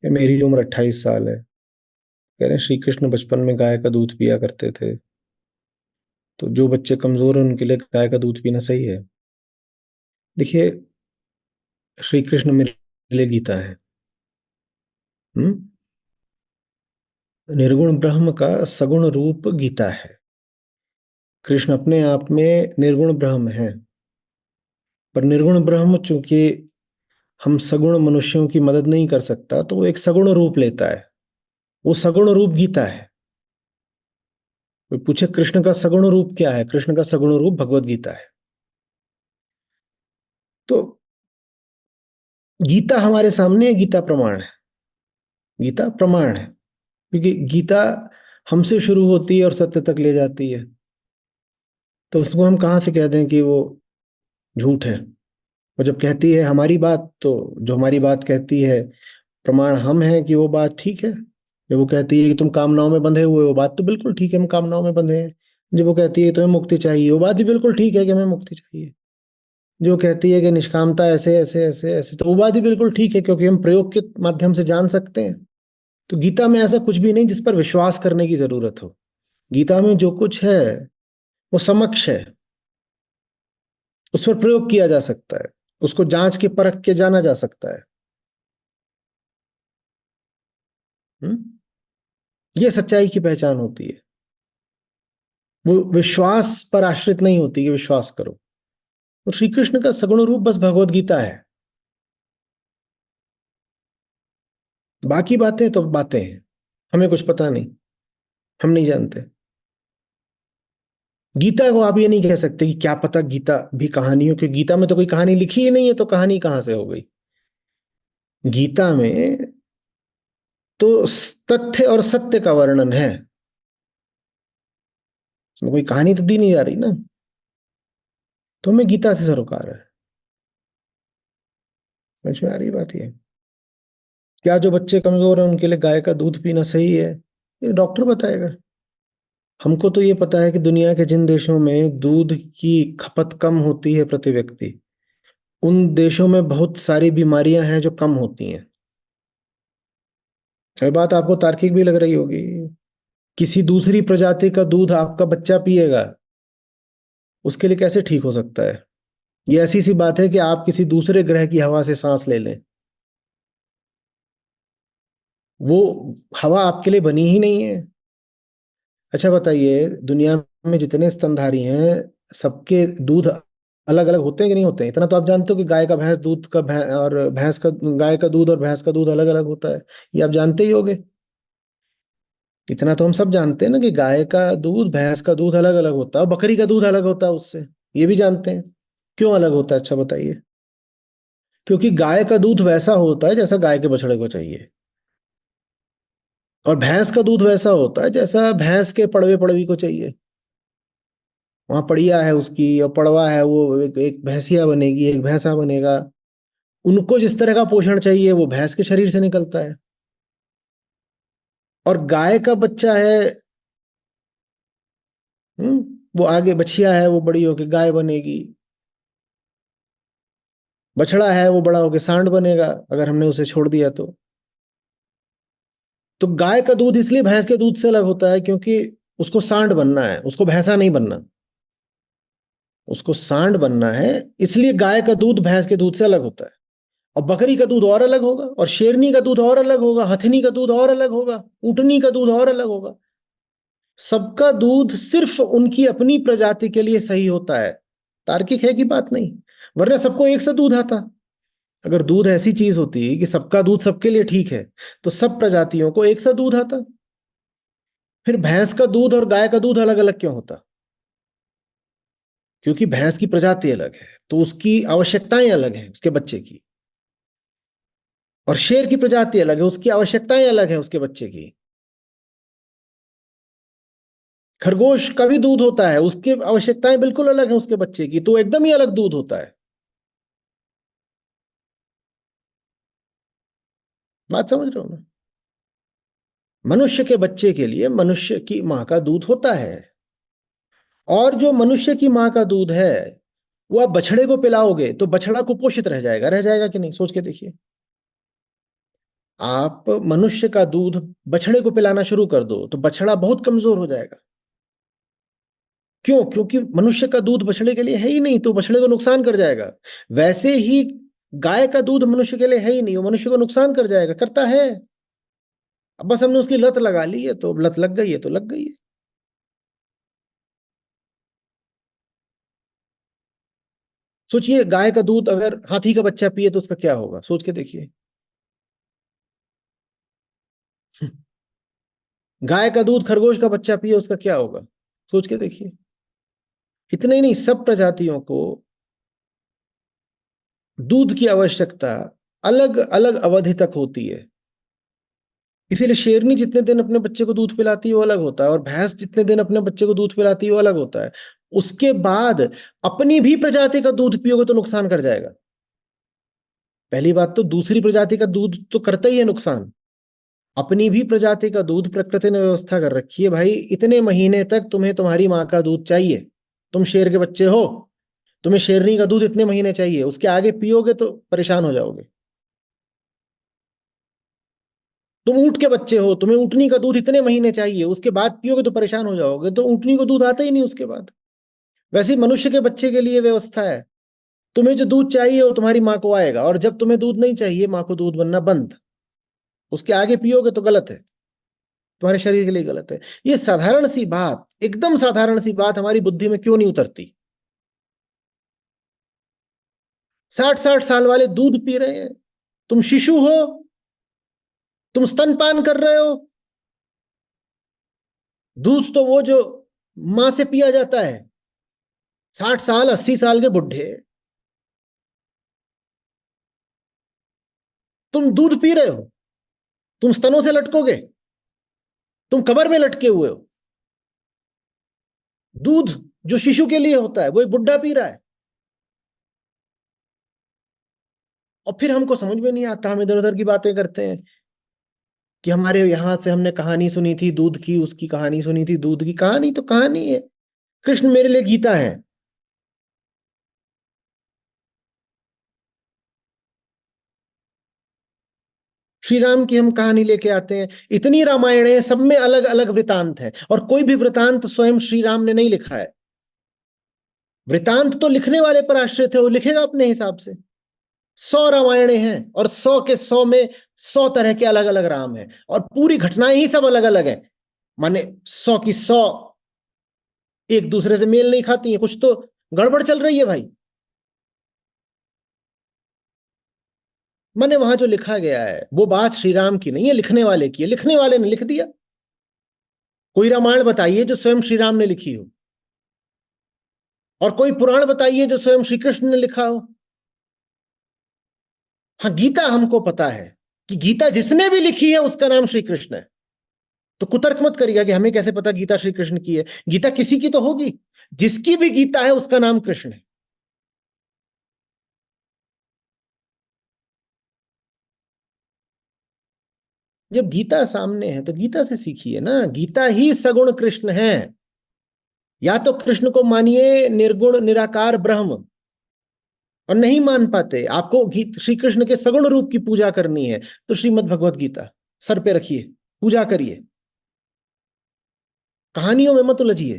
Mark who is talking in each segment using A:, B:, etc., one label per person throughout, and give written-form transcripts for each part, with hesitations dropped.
A: कि मेरी उम्र 28 साल है। कह रहे हैं श्री कृष्ण बचपन में गाय का दूध पिया करते थे। तो जो बच्चे कमजोर हैं उनके लिए गाय का दूध पीना सही है। देखिए, श्री कृष्ण मेरे लिए गीता है। हम्म। निर्गुण ब्रह्म का सगुण रूप गीता है। कृष्ण अपने आप में निर्गुण ब्रह्म है। पर निर्गुण ब्रह्म चूंकि हम सगुण मनुष्यों की मदद नहीं कर सकता, तो वो एक सगुण रूप लेता है। वो सगुण रूप गीता है। कोई पूछे कृष्ण का सगुण रूप क्या है? कृष्ण का सगुण रूप भगवत गीता है। तो गीता हमारे सामने है, गीता प्रमाण है। गीता प्रमाण है क्योंकि गीता हमसे शुरू होती है और सत्य तक ले जाती है। तो उसको हम कहाँ से कह दें कि वो झूठ है? वो जब कहती है हमारी बात, तो जो हमारी बात कहती है प्रमाण हम हैं कि वो बात ठीक है। जब वो कहती है कि तुम कामनाओं में बंधे हुए हो, बात तो बिल्कुल ठीक है, हम कामनाओं में बंधे हैं। जब वो कहती है तुम्हें मुक्ति चाहिए, वो बात भी बिल्कुल ठीक है कि हमें मुक्ति चाहिए। जो कहती है कि निष्कामता ऐसे ऐसे ऐसे ऐसे, तो वो बात भी बिल्कुल ठीक है क्योंकि हम प्रयोग के माध्यम से जान सकते हैं। तो गीता में ऐसा कुछ भी नहीं जिस पर विश्वास करने की जरूरत हो। गीता में जो कुछ है वो समक्ष है। उस पर प्रयोग किया जा सकता है। उसको जांच के परख के जाना जा सकता है। हम्म। ये सच्चाई की पहचान होती है। वो विश्वास पर आश्रित नहीं होती कि विश्वास करो। तो श्री कृष्ण का सगुण रूप बस भगवत गीता है। बाकी बातें तो बातें हैं। हमें कुछ पता नहीं। हम नहीं जानते। गीता को आप ये नहीं कह सकते कि क्या पता गीता भी कहानियों, क्योंकि गीता में तो कोई कहानी लिखी ही नहीं है, तो कहानी कहां से हो गई? गीता में तो तथ्य और सत्य का वर्णन है। तो कोई कहानी तो दी नहीं जा रही ना। तो हमें गीता से सरोकार है। समझ में आ रही बात? ये क्या जो बच्चे कमजोर हैं उनके लिए गाय का दूध पीना सही है? ये डॉक्टर बताएगा। हमको तो ये पता है कि दुनिया के जिन देशों में दूध की खपत कम होती है प्रति व्यक्ति, उन देशों में बहुत सारी बीमारियां हैं जो कम होती हैं। ये बात आपको तार्किक भी लग रही होगी। किसी दूसरी प्रजाति का दूध आपका बच्चा पिएगा, उसके लिए कैसे ठीक हो सकता है? ये ऐसी सी बात है कि आप किसी दूसरे ग्रह की हवा से सांस ले लें। वो हवा आपके लिए बनी ही नहीं है। अच्छा बताइए, दुनिया में जितने स्तनधारी हैं, सबके दूध अलग अलग होते हैं कि नहीं होते हैं? इतना तो आप जानते हो कि गाय का भैंस दूध का और भैंस का गाय का दूध और भैंस का दूध अलग अलग होता है। ये आप जानते ही होंगे। इतना तो हम सब जानते हैं ना कि गाय का दूध भैंस का दूध अलग अलग होता है, और बकरी का दूध अलग होता है उससे। ये भी जानते हैं। क्यों अलग होता है? अच्छा बताइए। क्योंकि गाय का दूध वैसा होता है जैसा गाय के बछड़े को चाहिए, और भैंस का दूध वैसा होता है जैसा भैंस के पड़वे पड़वी को चाहिए। वहां पड़िया है उसकी और पड़वा है, वो एक भैंसिया बनेगी, एक भैंसा बनेगा। उनको जिस तरह का पोषण चाहिए वो भैंस के शरीर से निकलता है। और गाय का बच्चा है, वो आगे बछिया है, वो बड़ी होके गाय बनेगी। बछड़ा है, वो बड़ा होके सांड बनेगा अगर हमने उसे छोड़ दिया तो। तो गाय का दूध इसलिए भैंस के दूध से अलग होता है क्योंकि उसको सांड बनना है, उसको भैंसा नहीं बनना। उसको सांड बनना है, इसलिए गाय का दूध भैंस के दूध से अलग होता है। और बकरी का दूध और अलग होगा, और शेरनी का दूध और अलग होगा, हथनी का दूध और अलग होगा, ऊँटनी का दूध और अलग होगा। सबका दूध सिर्फ उनकी अपनी प्रजाति के लिए सही होता है। तार्किक है कि बात नहीं? वरना सबको एक सा दूध आता। अगर दूध ऐसी चीज होती कि सबका दूध सबके लिए ठीक है, तो सब प्रजातियों को एक सा दूध आता। फिर भैंस का दूध और गाय का दूध अलग अलग क्यों होता? क्योंकि भैंस की प्रजाति अलग है, तो उसकी आवश्यकताएं अलग हैं उसके बच्चे की। और शेर की प्रजाति अलग है, उसकी आवश्यकताएं अलग है उसके बच्चे की। खरगोश का भी दूध होता है, उसकी आवश्यकताएं बिल्कुल अलग है उसके बच्चे की, तो एकदम ही अलग दूध होता है। बात समझ रहे हो ना? मनुष्य के बच्चे के लिए मनुष्य की माँ का दूध होता है। और जो मनुष्य की माँ का दूध है, वो आप बछड़े को पिलाओगे तो बछड़ा कुपोषित रह जाएगा। रह जाएगा कि नहीं? सोच के देखिए। आप मनुष्य का दूध बछड़े को पिलाना शुरू कर दो तो बछड़ा बहुत कमजोर हो जाएगा। क्यों? क्योंकि मनुष्य का दूध बछड़े के लिए है ही नहीं, तो बछड़े को नुकसान कर जाएगा। वैसे ही गाय का दूध मनुष्य के लिए है ही नहीं, वो मनुष्य को नुकसान कर जाएगा, करता है। अब बस हमने उसकी लत लगा ली है, तो लत लग गई है तो लग गई है। सोचिए, गाय का दूध अगर हाथी का बच्चा पिए तो उसका क्या होगा, सोच के देखिए। गाय का दूध खरगोश का बच्चा पिए उसका क्या होगा, सोच के देखिए। इतने ही नहीं, सब प्रजातियों को दूध की आवश्यकता अलग अलग अवधि तक होती है। इसीलिए शेरनी जितने दिन अपने बच्चे को दूध पिलाती है वो अलग होता है, और भैंस जितने दिन अपने बच्चे को दूध पिलाती है वो अलग होता है। उसके बाद अपनी भी प्रजाति का दूध पियोगे तो नुकसान कर जाएगा। पहली बात तो दूसरी प्रजाति का दूध तो करता ही है नुकसान। अपनी भी प्रजाति का दूध प्रकृति ने व्यवस्था कर रखी है, भाई इतने महीने तक तुम्हें तुम्हारी माँ का दूध चाहिए। तुम शेर के बच्चे हो, तुम्हें शेरनी का दूध इतने महीने चाहिए, उसके आगे पियोगे तो परेशान हो जाओगे। तुम ऊंट के बच्चे हो, तुम्हें ऊँटनी का दूध इतने महीने चाहिए, उसके बाद पियोगे तो परेशान हो जाओगे, तो ऊँटनी को दूध आता ही नहीं उसके बाद। वैसे ही मनुष्य के बच्चे के लिए व्यवस्था है। तुम्हें जो दूध चाहिए वो तुम्हारी माँ को आएगा, और जब तुम्हें दूध नहीं चाहिए, माँ को दूध बनना बंद। उसके आगे पियोगे तो गलत है, तुम्हारे शरीर के लिए गलत है। ये साधारण सी बात, एकदम साधारण सी बात हमारी बुद्धि में क्यों नहीं उतरती? 60-60 साल वाले दूध पी रहे हैं, तुम शिशु हो, तुम स्तनपान कर रहे हो। दूध तो वो जो माँ से पिया जाता है। 60 साल 80 साल के बुढ़े, तुम दूध पी रहे हो, तुम स्तनों से लटकोगे, तुम कब्र में लटके हुए हो। दूध जो शिशु के लिए होता है वो एक बुढ़ा पी रहा है। और फिर हमको समझ में नहीं आता, हम इधर उधर की बातें करते हैं कि हमारे यहां से हमने कहानी सुनी थी दूध की, उसकी कहानी सुनी थी दूध की। कहानी तो कहानी है, कृष्ण मेरे लिए गीता है। श्री राम की हम कहानी लेके आते हैं, इतनी रामायण है, सब में अलग अलग वृतांत है, और कोई भी वृतांत स्वयं श्री राम ने नहीं लिखा है। वृतांत तो लिखने वाले पर आश्रित है, वो लिखेगा अपने हिसाब से। 100 रामायणें हैं, और 100 के 100 में 100 तरह के अलग अलग राम हैं, और पूरी घटनाएं ही सब अलग अलग हैं। माने 100 की 100 एक दूसरे से मेल नहीं खाती है, कुछ तो गड़बड़ चल रही है भाई। माने वहां जो लिखा गया है वो बात श्री राम की नहीं है, लिखने वाले की है, लिखने वाले ने लिख दिया। कोई रामायण बताइए जो स्वयं श्री राम ने लिखी हो, और कोई पुराण बताइए जो स्वयं श्री कृष्ण ने लिखा हो। हाँ, गीता हमको पता है कि गीता जिसने भी लिखी है उसका नाम श्री कृष्ण है। तो कुतर्क मत करिएगा कि हमें कैसे पता गीता श्री कृष्ण की है। गीता किसी की तो होगी, जिसकी भी गीता है उसका नाम कृष्ण है। जब गीता सामने है तो गीता से सीखिए ना, गीता ही सगुण कृष्ण है। या तो कृष्ण को मानिए निर्गुण निराकार ब्रह्म, और नहीं मान पाते, आपको श्री कृष्ण के सगुण रूप की पूजा करनी है, तो श्रीमद् भगवत गीता सर पे रखिए, पूजा करिए, कहानियों में मत उलझिए।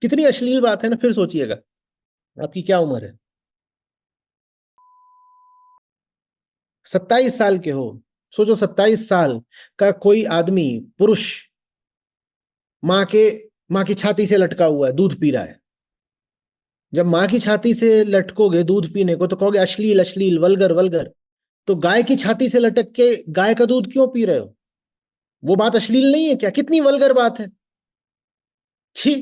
A: कितनी अश्लील बात है ना, फिर सोचिएगा आपकी क्या उम्र है। 27 साल के हो, सोचो 27 साल का कोई आदमी, पुरुष, माँ के माँ की छाती से लटका हुआ है, दूध पी रहा है। जब माँ की छाती से लटकोगे दूध पीने को तो कहोगे अश्लील अश्लील, वल्गर वल्गर। तो गाय की छाती से लटक के गाय का दूध क्यों पी रहे हो? वो बात अश्लील नहीं है क्या? कितनी वल्गर बात है, छी।